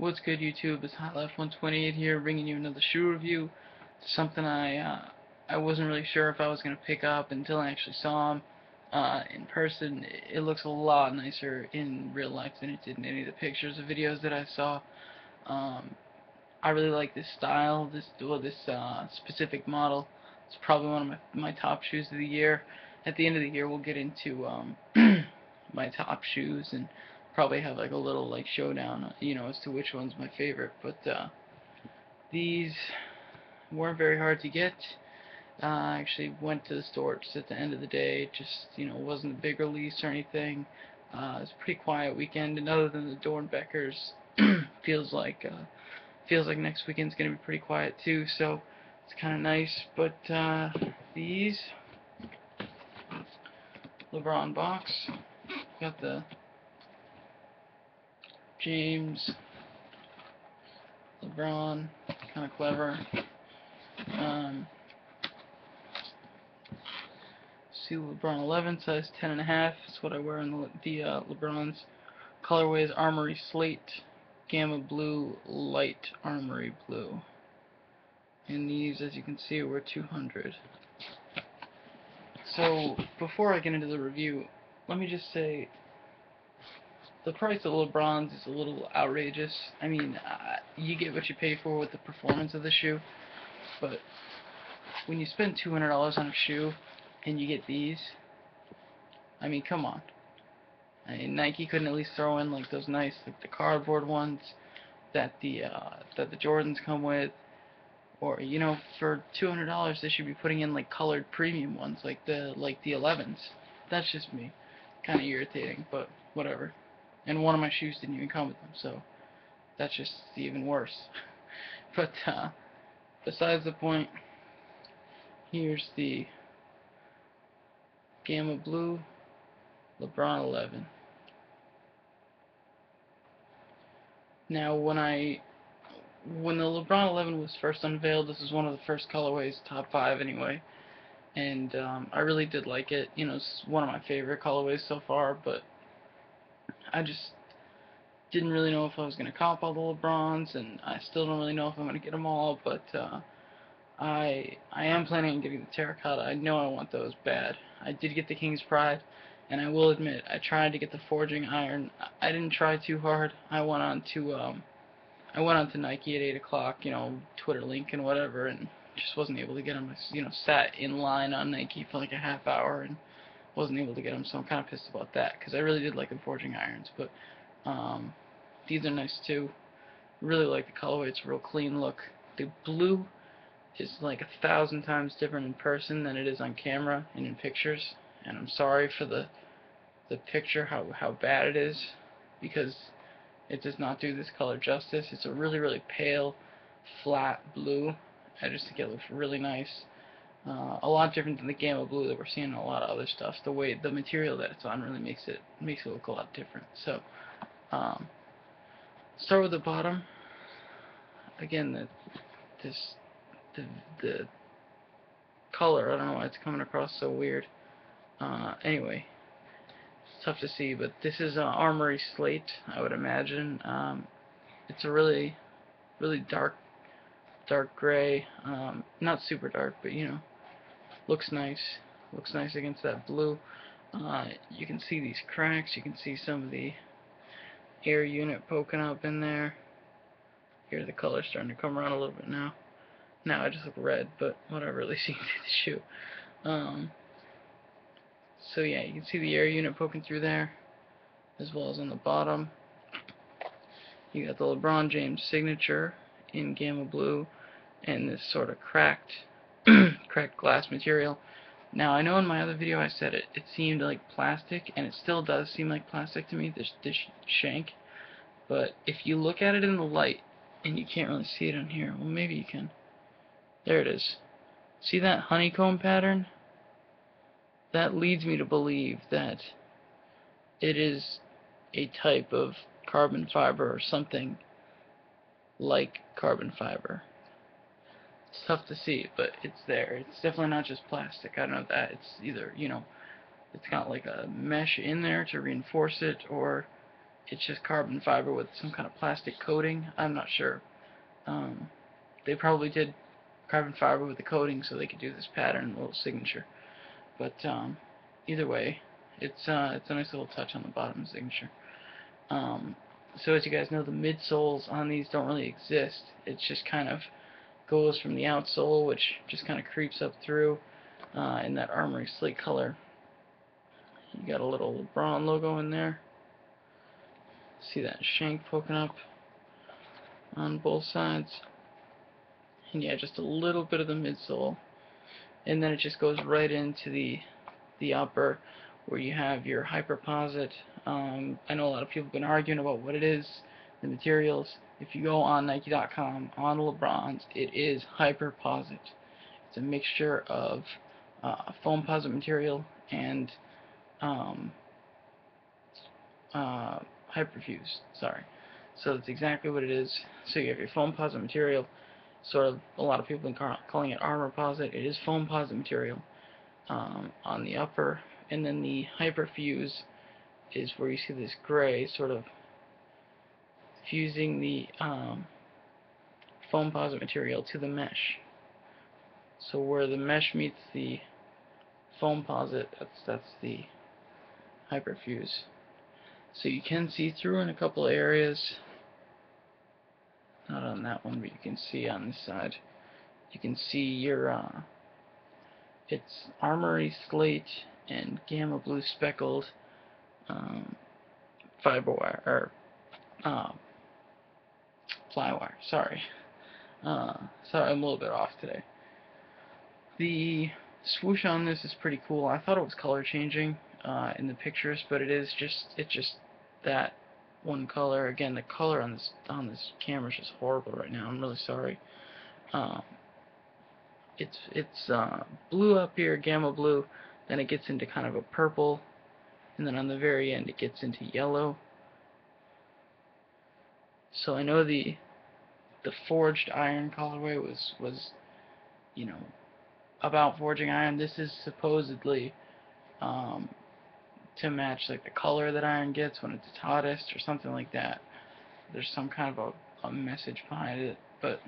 What's good, YouTube? It's Hot Left 128 here, bringing you another shoe review. Something I wasn't really sure if I was gonna pick up until I actually saw him in person. It looks a lot nicer in real life than it did in any of the pictures or videos that I saw. Um, I really like this style, this specific model. It's probably one of my top shoes of the year. At the end of the year, we'll get into my top shoes and probably have like a little like showdown, as to which one's my favorite. But these weren't very hard to get. I actually went to the store just at the end of the day. Just wasn't a big release or anything. It was a pretty quiet weekend, and other than the Dornbeckers, feels like next weekend's gonna be pretty quiet too. So it's kind of nice. But these Lebron box got the James Lebron, kind of clever. See LeBron 11, size 10.5. That's what I wear in the LeBron's. Colorway is Armory Slate, Gamma Blue, Light Armory Blue. And these, as you can see, were 200. So before I get into the review, let me just say the price of LeBron's is a little outrageous. I mean, you get what you pay for with the performance of the shoe, but when you spend $200 on a shoe and you get these, I mean, come on. I mean, Nike couldn't at least throw in like those nice, like the cardboard ones that the Jordans come with, or for $200 they should be putting in like colored premium ones, like the 11s. That's just me, kind of irritating, but whatever. And one of my shoes didn't even come with them, so that's just even worse. But besides the point, here's the Gamma Blue LeBron 11. Now, when the LeBron 11 was first unveiled, this was one of the first colorways, top 5 anyway, and I really did like it. It's one of my favorite colorways so far, but I just didn't really know if I was going to cop all the LeBrons, and I still don't really know if I'm going to get them all, but I am planning on getting the terracotta. I know I want those bad. I did get the King's Pride, and I will admit I tried to get the forging iron. I didn't try too hard. I went on to Nike at 8 o'clock, Twitter link and whatever, and just wasn't able to get them. I sat in line on Nike for like a half hour and wasn't able to get them, so I'm kind of pissed about that because I really did like the forging irons. But these are nice too. Really like the colorway. It's a real clean look. The blue is like 1,000 times different in person than it is on camera and in pictures, and I'm sorry for the picture how bad it is, because it does not do this color justice. It's a really, really pale, flat blue. I just think it looks really nice. A lot different than the Gamma Blue that we're seeing in a lot of other stuff. The material that it's on really makes it look a lot different. So, start with the bottom. Again, the color, I don't know why it's coming across so weird. Anyway, it's tough to see, but this is Armory Slate, I would imagine. It's a really, really dark gray. Not super dark, but looks nice. Looks nice against that blue. You can see these cracks. You can see some of the air unit poking up in there. Here the color's starting to come around a little bit now. Now I just look red, but whatever, at least you can see the shoe. So yeah, you can see the air unit poking through there, as well as on the bottom. You got the LeBron James signature in Gamma Blue, and this sort of cracked glass material. Now, I know in my other video I said it seemed like plastic, and it still does seem like plastic to me, this shank. But if you look at it in the light, and you can't really see it on here, well, maybe you can. There it is. See that honeycomb pattern? That leads me to believe that it is a type of carbon fiber or something like carbon fiber. It's tough to see, but it's there. It's definitely not just plastic. I know that. It's either, it's got like a mesh in there to reinforce it, or it's just carbon fiber with some kind of plastic coating. I'm not sure. They probably did carbon fiber with the coating so they could do this pattern, little signature. But either way, it's a nice little touch on the bottom signature. So as you guys know, the midsoles on these don't really exist. It just kind of goes from the outsole, which just kind of creeps up through in that Armory slate color. You got a little Lebron logo in there. See that shank poking up on both sides. And yeah, just a little bit of the midsole. And then it just goes right into the upper where you have your hyperposit. I know a lot of people have been arguing about what it is, the materials. If you go on Nike.com, on LeBron's, it is hyperposit. It's a mixture of foam posit material and hyperfuse. Sorry. So that's exactly what it is. So you have your foam posit material. Sort of, a lot of people have been calling it armor posit. It is foam posit material on the upper, and then the hyperfuse is where you see this gray sort of fusing the foam posit material to the mesh. So where the mesh meets the foam posit, that's the hyperfuse. So you can see through in a couple of areas. Not on that one, but you can see on this side. You can see your it's Armory slate and gamma blue speckled fiber wire or ply wire. Sorry, sorry, I'm a little bit off today. The swoosh on this is pretty cool. I thought it was color changing in the pictures, but it's just that one color. Again, the color on this camera is just horrible right now. I'm really sorry. It's blue up here, gamma blue, then it gets into kind of a purple, and then on the very end it gets into yellow. So I know the forged iron colorway was you know, about forging iron. This is supposedly to match like the color that iron gets when it's its hottest or something like that. There's some kind of a message behind it, but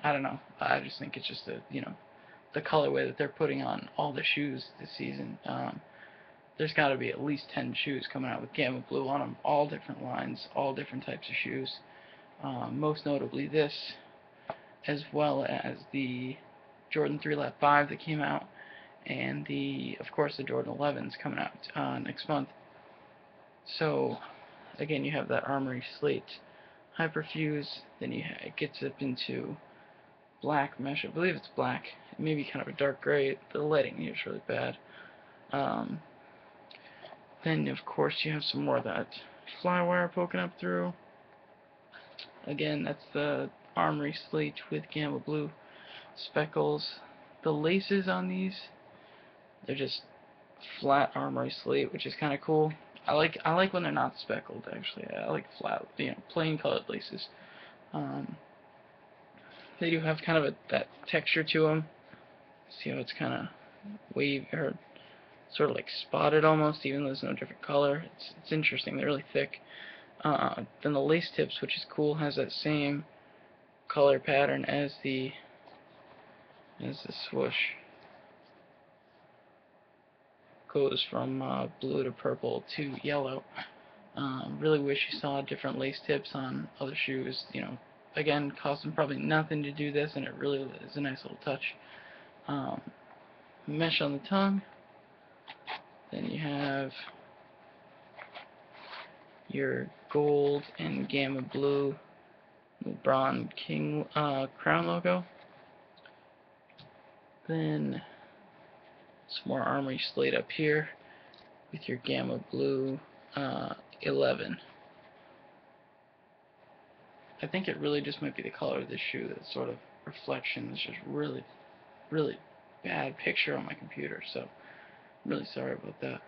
I don't know. I just think it's just the colorway that they're putting on all the shoes this season. There's got to be at least 10 shoes coming out with gamma blue on them, all different lines, all different types of shoes. Most notably this, as well as the Jordan 3 Lap 5 that came out, and of course the Jordan 11s coming out next month. So again, you have that Armory slate hyperfuse, then it gets up into black mesh. I believe it's black, maybe kind of a dark gray. The lighting here is really bad. Then of course you have some more of that fly wire poking up through. Again, that's the Armory slate with gamma blue speckles. The laces on these, they're just flat Armory slate, which is kind of cool. I like when they're not speckled. Actually, I like flat, plain colored laces. They do have kind of that texture to them. See how it's kind of wavy or sort of like spotted almost, even though there's no different color. It's interesting. They're really thick. Then the lace tips, which is cool, has that same color pattern as the swoosh. Goes from blue to purple to yellow. Really wish you saw different lace tips on other shoes. Again, cost them probably nothing to do this, and it really is a nice little touch. Mesh on the tongue. Then you have your gold and gamma blue Lebron King crown logo. Then some more Armory slate up here with your gamma blue 11. I think it really just might be the color of the shoe, that sort of reflection. It's just really, really bad picture on my computer, so I'm really sorry about that.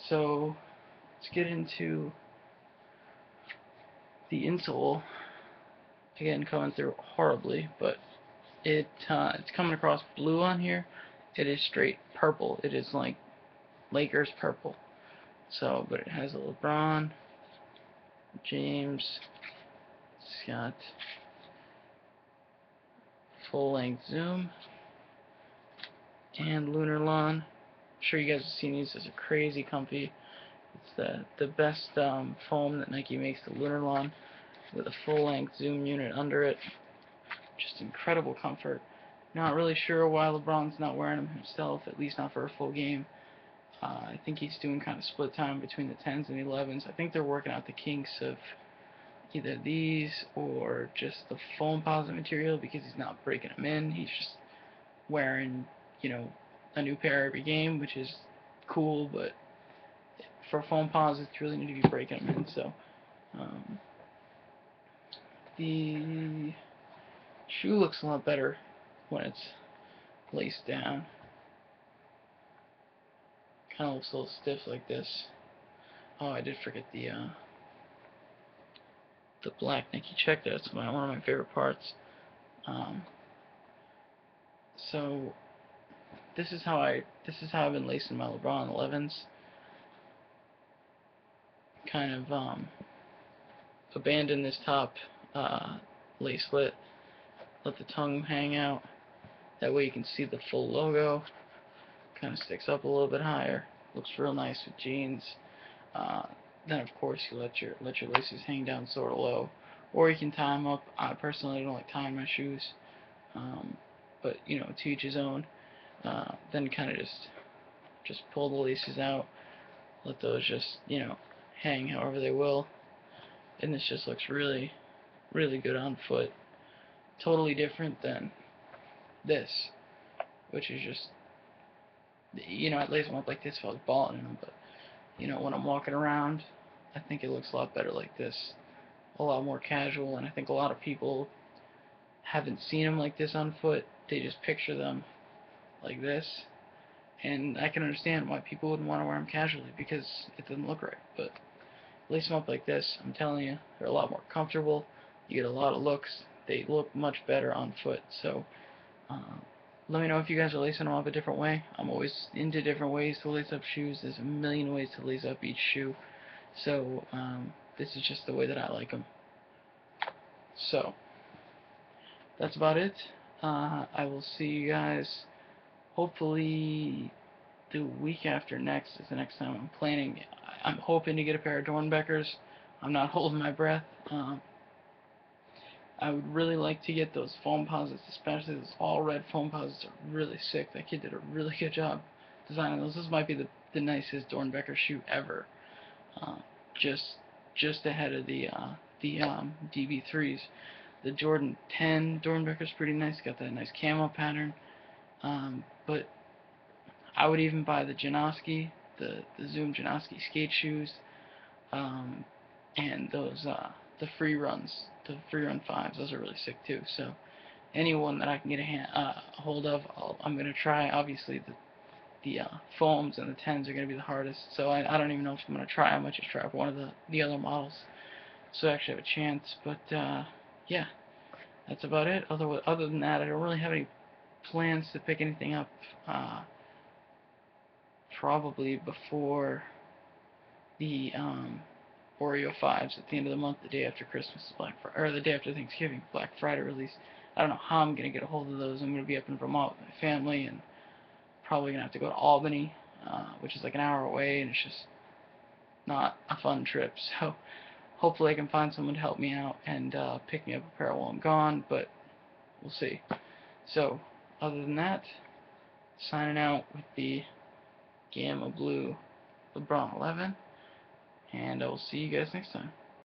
So let's get into the insole. Again, coming through horribly, but it's coming across blue on here. It is straight purple. It is like Lakers purple. So, but it has a LeBron James Scott full-length zoom, and Lunar Lawn. I'm sure you guys have seen these. These are crazy comfy. It's the best foam that Nike makes, the Lunar Lawn, with a full-length zoom unit under it. Just incredible comfort. Not really sure why LeBron's not wearing them himself, at least not for a full game. I think he's doing kind of split time between the 10s and the 11s. I think they're working out the kinks of either these or just the foam posit material, because he's not breaking them in. He's just wearing, you know, a new pair every game, which is cool, but for foam posits, you really need to be breaking them in. So the shoe looks a lot better when it's laced down. Kind of looks a little stiff like this. Oh, I did forget the black Nike check. That's one of my favorite parts. So this is how I've been lacing my LeBron 11s. Kind of abandon this top lacelet. Let the tongue hang out. That way you can see the full logo. Kind of sticks up a little bit higher. Looks real nice with jeans. Then of course you let your laces hang down sort of low, or you can tie them up. I personally don't like tying my shoes, but you know, to each his own. Then kind of just pull the laces out, let those just, you know, hang however they will, and this just looks really good on foot. Totally different than this, which is just, you know, I'd lace them up like this if I was balling in them, but you know, when I'm walking around, I think it looks a lot better like this, a lot more casual. And I think a lot of people haven't seen them like this on foot. They just picture them like this, and I can understand why people wouldn't want to wear them casually, because it doesn't look right. But lace them up like this, I'm telling you, they're a lot more comfortable. You get a lot of looks. They look much better on foot. So let me know if you guys are lacing them up a different way. I'm always into different ways to lace up shoes. There's a million ways to lace up each shoe. So this is just the way that I like them. So that's about it. I will see you guys hopefully the week after next is the next time I'm planning. I'm hoping to get a pair of Dornbeckers. I'm not holding my breath. I would really like to get those foam posits, especially those all red foam posits are really sick. That kid did a really good job designing those. This might be the nicest Dornbecker shoe ever. Just ahead of the DB3s. The Jordan 10 Dornbecker's pretty nice. Got that nice camo pattern. But I would even buy the Janoski, the Zoom Janoski skate shoes, and those the free runs, the free run 5s. Those are really sick too. So anyone that I can get a hold of, I'm gonna try. Obviously the foams and the 10s are gonna be the hardest. So I don't even know if I'm gonna try. I might just try for one of the other models, so I actually have a chance. But yeah, that's about it. Other than that, I don't really have any plans to pick anything up. Probably before the Oreo 5s at the end of the month, the day after Christmas, or the day after Thanksgiving, Black Friday release. I don't know how I'm going to get a hold of those. I'm going to be up in Vermont with my family, and probably going to have to go to Albany, which is like an hour away, and it's just not a fun trip. So hopefully I can find someone to help me out and pick me up a pair while I'm gone, but we'll see. So other than that, signing out with the Gamma Blue LeBron 11, and I will see you guys next time.